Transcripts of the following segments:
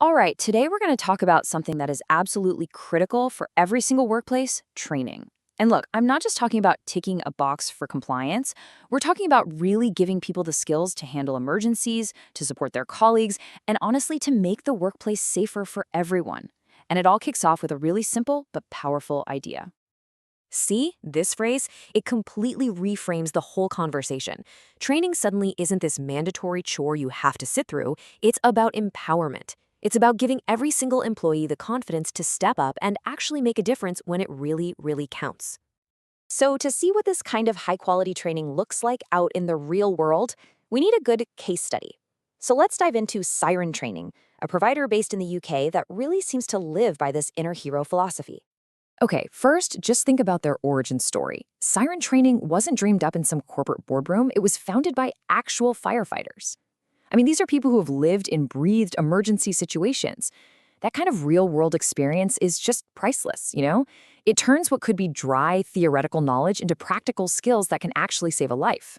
All right, today we're going to talk about something that is absolutely critical for every single workplace: training. And look, I'm not just talking about ticking a box for compliance. We're talking about really giving people the skills to handle emergencies, to support their colleagues, and honestly, to make the workplace safer for everyone. And it all kicks off with a really simple but powerful idea. See, this phrase, it completely reframes the whole conversation. Training suddenly isn't this mandatory chore you have to sit through, it's about empowerment. It's about giving every single employee the confidence to step up and actually make a difference when it really, really counts. So, to see what this kind of high quality training looks like out in the real world, we need a good case study. So, let's dive into Siren Training, a provider based in the UK that really seems to live by this inner hero philosophy. Okay, first, just think about their origin story. Siren Training wasn't dreamed up in some corporate boardroom, it was founded by actual firefighters. I mean, these are people who have lived and breathed emergency situations. That kind of real world experience is just priceless? It turns what could be dry theoretical knowledge into practical skills that can actually save a life.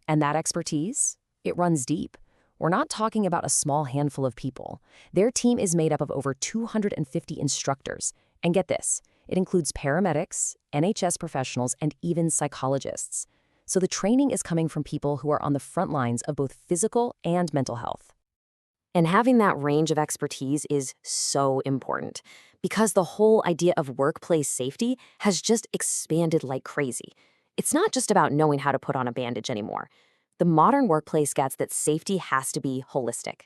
And that expertise? It runs deep. We're not talking about a small handful of people. Their team is made up of over 250 instructors. And get this, it includes paramedics, NHS professionals, and even psychologists. So the training is coming from people who are on the front lines of both physical and mental health. And having that range of expertise is so important because the whole idea of workplace safety has just expanded like crazy. It's not just about knowing how to put on a bandage anymore. The modern workplace gets that safety has to be holistic.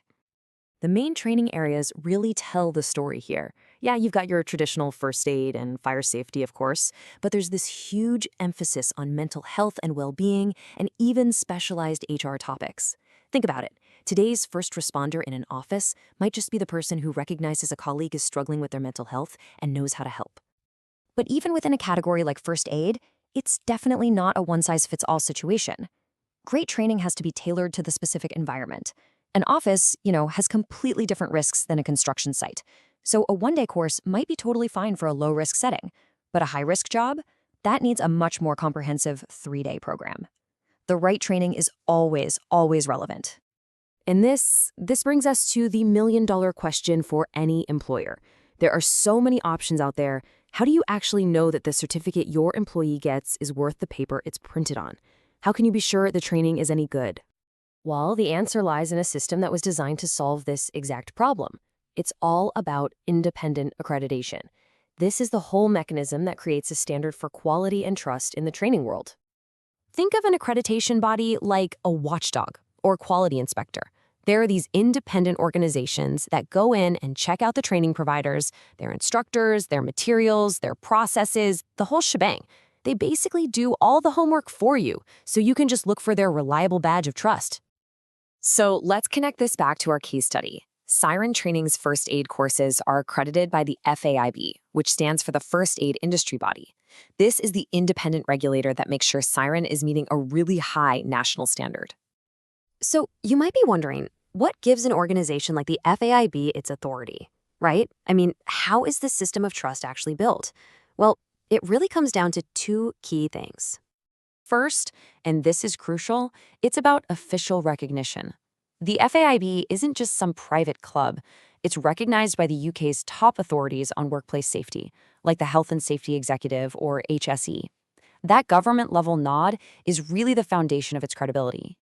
The main training areas really tell the story here. Yeah, you've got your traditional first aid and fire safety, of course, but there's this huge emphasis on mental health and well-being and even specialized HR topics. Think about it. Today's first responder in an office might just be the person who recognizes a colleague is struggling with their mental health and knows how to help. But even within a category like first aid, it's definitely not a one-size-fits-all situation. Great training has to be tailored to the specific environment. An office, has completely different risks than a construction site. So a one-day course might be totally fine for a low-risk setting, but a high-risk job, that needs a much more comprehensive 3-day program. The right training is always, always relevant. And this brings us to the million-dollar question for any employer. There are so many options out there. How do you actually know that the certificate your employee gets is worth the paper it's printed on? How can you be sure the training is any good? Well, the answer lies in a system that was designed to solve this exact problem. It's all about independent accreditation. This is the whole mechanism that creates a standard for quality and trust in the training world. Think of an accreditation body like a watchdog or quality inspector. There are these independent organizations that go in and check out the training providers, their instructors, their materials, their processes, the whole shebang. They basically do all the homework for you, so you can just look for their reliable badge of trust. So let's connect this back to our case study. Siren Training's first aid courses are accredited by the FAIB, which stands for the First Aid Industry Body. This is the independent regulator that makes sure Siren is meeting a really high national standard. So you might be wondering, what gives an organization like the FAIB its authority, right? I mean, how is this system of trust actually built? Well, it really comes down to two key things. First, and this is crucial, it's about official recognition. The FAIB isn't just some private club. It's recognized by the UK's top authorities on workplace safety, like the Health and Safety Executive, or HSE. That government-level nod is really the foundation of its credibility.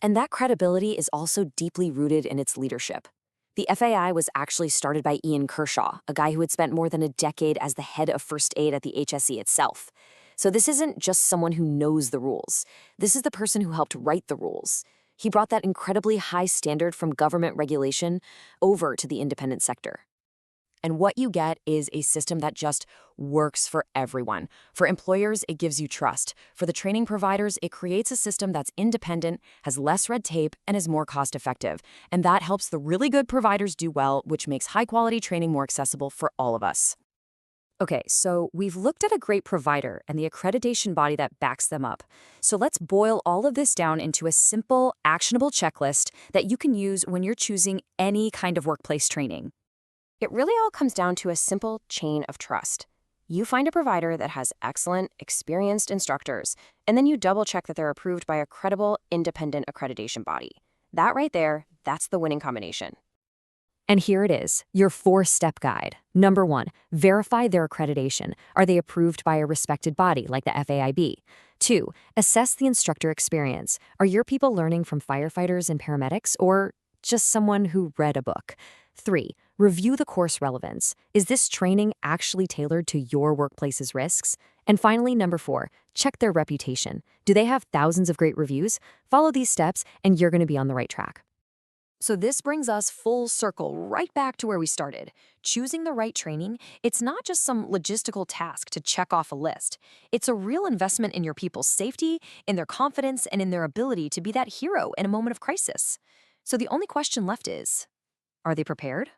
And that credibility is also deeply rooted in its leadership. The FAI was actually started by Ian Kershaw, a guy who had spent more than a decade as the head of first aid at the HSE itself. So this isn't just someone who knows the rules. This is the person who helped write the rules. He brought that incredibly high standard from government regulation over to the independent sector. And what you get is a system that just works for everyone. For employers, it gives you trust. For the training providers, it creates a system that's independent, has less red tape, and is more cost-effective. And that helps the really good providers do well, which makes high-quality training more accessible for all of us. Okay, so we've looked at a great provider and the accreditation body that backs them up. So let's boil all of this down into a simple, actionable checklist that you can use when you're choosing any kind of workplace training. It really all comes down to a simple chain of trust. You find a provider that has excellent, experienced instructors, and then you double-check that they're approved by a credible, independent accreditation body. That right there, that's the winning combination. And here it is, your 4-step guide. Number 1, verify their accreditation. Are they approved by a respected body like the FAIB? 2, assess the instructor experience. Are your people learning from firefighters and paramedics or just someone who read a book? 3, review the course relevance. Is this training actually tailored to your workplace's risks? And finally, number 4, check their reputation. Do they have thousands of great reviews? Follow these steps and you're going to be on the right track. So this brings us full circle right back to where we started. Choosing the right training, it's not just some logistical task to check off a list. It's a real investment in your people's safety, in their confidence, and in their ability to be that hero in a moment of crisis. So the only question left is, are they prepared?